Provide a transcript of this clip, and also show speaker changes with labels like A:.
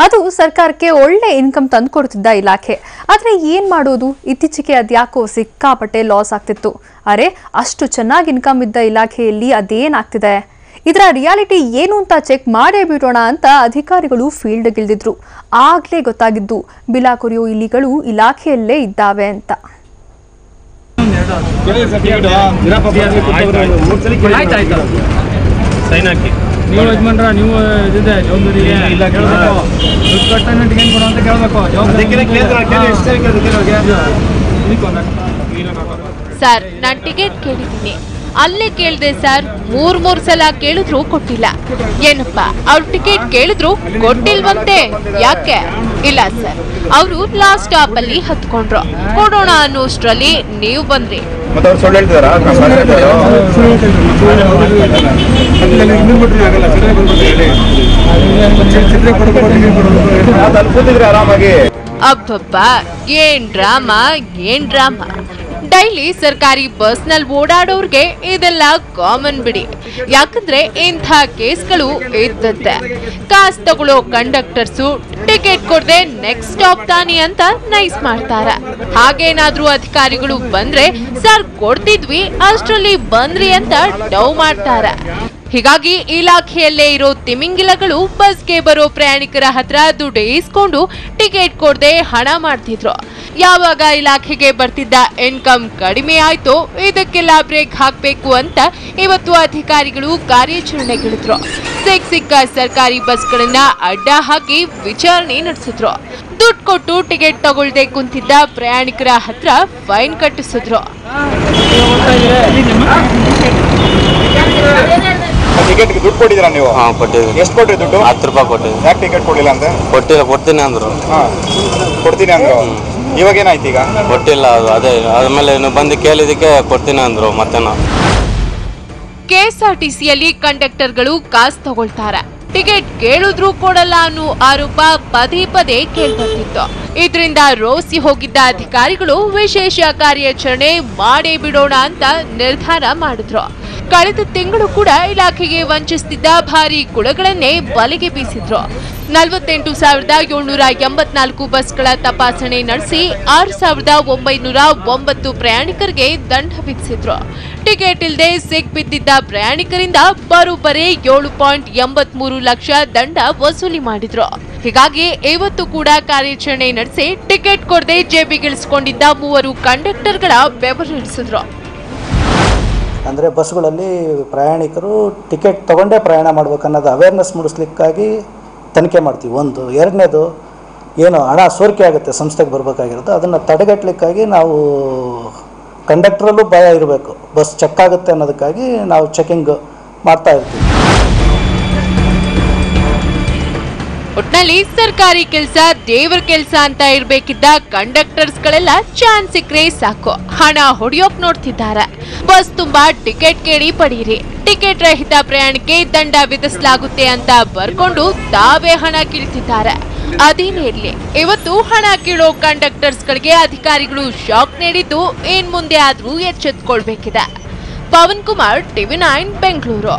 A: ಅದು ಸರ್ಕಾರಕ್ಕೆ ಒಳ್ಳೆ ಇನ್ಕಮ್ ತಂದುಕೊಡ್ತಿದ್ದ ಇಲಾಖೆ. ಆದರೆ ಏನು ಮಾಡೋದು, ಇತ್ತೀಚೆಗೆ ಅದ್ಯಾಕೋ ಸಿಕ್ಕಾಪಟ್ಟೆ ಲಾಸ್ ಆಗ್ತಿತ್ತು. ಅರೆ, ಅಷ್ಟು ಚೆನ್ನಾಗಿ ಇನ್ಕಮ್ ಇದ್ದ ಇಲಾಖೆಯಲ್ಲಿ ಅದೇನಾಗ್ತಿದೆ, ಇದರ ರಿಯಾಲಿಟಿ ಏನು ಅಂತ ಚೆಕ್ ಮಾಡೇ ಬಿಡೋಣ ಅಂತ ಅಧಿಕಾರಿಗಳು ಫೀಲ್ಡ್ಗಿಳಿದಿದ್ರು. ಆಗ್ಲೇ ಗೊತ್ತಾಗಿದ್ದು ಬಿಲಾ ಕೊರಿಯೋ ಇಲಿಗಳು ಇಲಾಖೆಯಲ್ಲೇ ಇದ್ದಾವೆ ಅಂತ.
B: ನೀವು ಯಜಮಾನ್ರ ನೀವು ಇದಿದೆ ಜವಾಬ್ದಾರಿಗೆ ಇಲ್ಲ
C: ಸರ್, ನಾನು ಟಿಕೆಟ್ ಕೇಳಿದ್ದೀನಿ, ಅಲ್ಲೇ ಕೇಳಿದೆ ಸರ್. ಮೂರ್ ಸಲ ಕೇಳಿದ್ರು ಕೊಟ್ಟಿಲ್ಲ. ಏನಪ್ಪ, ಅವ್ರು ಟಿಕೆಟ್ ಕೇಳಿದ್ರು ಕೊಟ್ಟಿಲ್ವಂತೆ, ಯಾಕೆ? ಇಲ್ಲ ಸರ್, ಅವರು ಲಾಸ್ಟ್ ಸ್ಟಾಪ್ ಅಲ್ಲಿ ಹತ್ಕೊಂಡ್ರು. ಕೊಡೋಣ ಅನ್ನೋಷ್ಟ್ರಲ್ಲಿ ನೀವು ಬಂದ್ರಿ. ಅಬ್ಬಬ್ಬ, ಏನ್ ಡ್ರಾಮಾ. ಡೈಲಿ ಸರ್ಕಾರಿ ಬಸ್ ನಲ್ಲಿ ಓಡಾಡೋರ್ಗೆ ಇದೆಲ್ಲ ಕಾಮನ್ ಬಿಡಿ. ಯಾಕಂದ್ರೆ ಇಂಥ ಕೇಸ್ಗಳು ಇದ್ದದ್ದೆ. ಕಾಸ್ ತಗೊಳ್ಳೋ ಕಂಡಕ್ಟರ್ಸು ಟಿಕೆಟ್ ಕೊಡದೆ ನೆಕ್ಸ್ಟ್ ಸ್ಟಾಪ್ ತಾನಿ ಅಂತ ನೈಸ್ ಮಾಡ್ತಾರ. ಹಾಗೇನಾದ್ರೂ ಅಧಿಕಾರಿಗಳು ಬಂದ್ರೆ ಸರ್ ಕೊಡ್ತಿದ್ವಿ ಅಷ್ಟ್ರಲ್ಲಿ ಬಂದ್ರಿ ಅಂತ ಡೌ ಮಾಡ್ತಾರ. ಹೀಗಾಗಿ ಇಲಾಖೆಯಲ್ಲೇ ಇರೋ ತಿಮಿಂಗಿಲಗಳು ಬಸ್ಗೆ ಬರೋ ಪ್ರಯಾಣಿಕರ ಹತ್ರ ದುಡ್ಡು ಇಸ್ಕೊಂಡು ಟಿಕೆಟ್ ಕೊಡದೆ ಹಣ ಮಾಡ್ತಿದ್ರು. ಯಾವಾಗ ಇಲಾಖೆಗೆ ಬರ್ತಿದ್ದ ಇನ್ಕಮ್ ಕಡಿಮೆ ಆಯ್ತೋ ಇದಕ್ಕೆಲ್ಲ ಬ್ರೇಕ್ ಹಾಕ್ಬೇಕು ಅಂತ ಇವತ್ತು ಅಧಿಕಾರಿಗಳು ಕಾರ್ಯಾಚರಣೆಗಿಳಿದ್ರು. ಸಿಕ್ಕ ಸರ್ಕಾರಿ ಬಸ್ಗಳನ್ನ ಅಡ್ಡ ಹಾಕಿ ವಿಚಾರಣೆ ನಡೆಸಿದ್ರು. ದುಡ್ಡು ಕೊಟ್ಟು ಟಿಕೆಟ್ ತಗೊಳ್ದೆ ಕುಂತಿದ್ದ ಪ್ರಯಾಣಿಕರ ಹತ್ರ ಫೈನ್ ಕಟ್ಟಿಸಿದ್ರು.
D: ಟಿಕೆಟ್ ದುಡ್ಡು ಕೊಟ್ಟಿದ್ದೀರಾ ನೀವು? ಕೊಟ್ಟಿದ್ದೀವಿ. ಎಷ್ಟು ಕೊಟ್ರಿ ದುಡ್ಡು? 10 ರೂಪಾಯಿ ಕೊಟ್ಟಿದ್ದೀವಿ. ಯಾಕೆ ಟಿಕೆಟ್ ಕೊಡಲಿಲ್ಲ ಅಂತ? ಕೊಡ್ತೀನಿ ಅಂದ್ರು. ಕೊಡ್ತೀನಿ ಅಂದ್ರು. ಇವಾಗ ಏನಾಯ್ತು? ಈಗ ಕೊಟ್ಟಿಲ್ಲ. ಅದೇ ಆದ್ಮೇಲೆ ಬಂದು ಕೇಳಿದಕ್ಕೆ ಕೊಡ್ತೀನಿ ಅಂದ್ರು. ಮತ್ತೇನೋ
C: ಕೆಎಸ್ಆರ್ಟಿಸಿಯಲ್ಲಿ ಕಂಡಕ್ಟರ್ಗಳು ಕಾಸು ತಗೊಳ್ತಾರೆ, ಟಿಕೆಟ್ ಕೇಳಿದ್ರು ಕೊಡಲ್ಲ ಅನ್ನೋ ಆರೋಪ ಪದೇ ಕೇಳ್ಬರ್ತಿತ್ತು. ಇದರಿಂದ ರೋಸಿ ಹೋಗಿದ್ದ ಅಧಿಕಾರಿಗಳು ವಿಶೇಷ ಕಾರ್ಯಾಚರಣೆ ಮಾಡೇ ಬಿಡೋಣ ಅಂತ ನಿರ್ಧಾರ ಮಾಡಿದ್ರು. ಕಳೆದ ತಿಂಗಳು ಕೂಡ ಇಲಾಖೆಗೆ ವಂಚಿಸುತ್ತಿದ್ದ ಭಾರಿ ಕುಳಗಳನ್ನೇ ಬಲೆಗೆ ಬೀಸಿದ್ರು. 48,784 ಬಸ್ಗಳ ತಪಾಸಣೆ ನಡೆಸಿ 6,909 ಪ್ರಯಾಣಿಕರಿಗೆ ದಂಡ ವಿಧಿಸಿದ್ರು. ಟಿಕೆಟ್ ಇಲ್ಲದೆ ಸಿಕ್ಬಿದ್ದಿದ್ದ ಪ್ರಯಾಣಿಕರಿಂದ ಬರೋಬ್ಬರಿ 7.83 ಲಕ್ಷ ದಂಡ ವಸೂಲಿ ಮಾಡಿದ್ರು. ಹೀಗಾಗಿ ಇವತ್ತು ಕೂಡ ಕಾರ್ಯಾಚರಣೆ ನಡೆಸಿ ಟಿಕೆಟ್ ಕೊಡದೆ ಜೇಬಿಗಿಳಿಸಿಕೊಂಡಿದ್ದ 3 ಕಂಡಕ್ಟರ್ಗಳ ಬೆವರಿಳಿಸಿದ್ರು.
E: ಅಂದರೆ ಬಸ್ಗಳಲ್ಲಿ ಪ್ರಯಾಣಿಕರು ಟಿಕೆಟ್ ತೊಗೊಂಡೇ ಪ್ರಯಾಣ ಮಾಡ್ಬೇಕನ್ನೋದು ಅವೇರ್ನೆಸ್ ಮೂಡಿಸ್ಲಿಕ್ಕಾಗಿ ತನಿಖೆ ಮಾಡ್ತೀವಿ. ಒಂದು. ಎರಡನೇದು, ಏನು ಹಣ ಸೋರಿಕೆ ಆಗುತ್ತೆ ಸಂಸ್ಥೆಗೆ ಬರಬೇಕಾಗಿರೋದು, ಅದನ್ನು ತಡೆಗಟ್ಟಲಿಕ್ಕಾಗಿ ನಾವು ಕಂಡಕ್ಟ್ರಲ್ಲೂ ಭಯ ಇರಬೇಕು. ಬಸ್ ಚೆಕ್ ಆಗುತ್ತೆ ಅನ್ನೋದಕ್ಕಾಗಿ ನಾವು ಚೆಕಿಂಗ್ ಮಾಡ್ತಾ ಇರ್ತೀವಿ.
C: ಒಟ್ನಲ್ಲಿ ಸರ್ಕಾರಿ ಕೆಲಸ ದೇವರ ಕೆಲಸ ಅಂತ ಇರ್ಬೇಕಿದ್ದ ಕಂಡಕ್ಟರ್ಸ್ಗಳೆಲ್ಲ ಚಾನ್ಸ್ ಸಿಕ್ಕರೆ ಸಾಕು ಹಣ ಹೊಡೆಯೋಕ್ ನೋಡ್ತಿದ್ದಾರೆ. ಬಸ್ ತುಂಬಾ ಟಿಕೆಟ್ ಕೇಳಿ ಪಡೀರಿ, ಟಿಕೆಟ್ ರಹಿತ ಪ್ರಯಾಣಕ್ಕೆ ದಂಡ ವಿಧಿಸಲಾಗುತ್ತೆ ಅಂತ ಬರ್ಕೊಂಡು ತಾವೇ ಹಣ ಕೀಳ್ತಿದ್ದಾರೆ. ಅದೇನೇ ಇರ್ಲಿ, ಇವತ್ತು ಹಣ ಕೀಳೋ ಕಂಡಕ್ಟರ್ಸ್ಗಳಿಗೆ ಅಧಿಕಾರಿಗಳು ಶಾಕ್ ನೀಡಿದ್ದು ಇನ್ ಮುಂದೆ ಆದ್ರೂ ಎಚ್ಚೆತ್ಕೊಳ್ಬೇಕಿದೆ. ಪವನ್ ಕುಮಾರ್, TV9 ಬೆಂಗಳೂರು.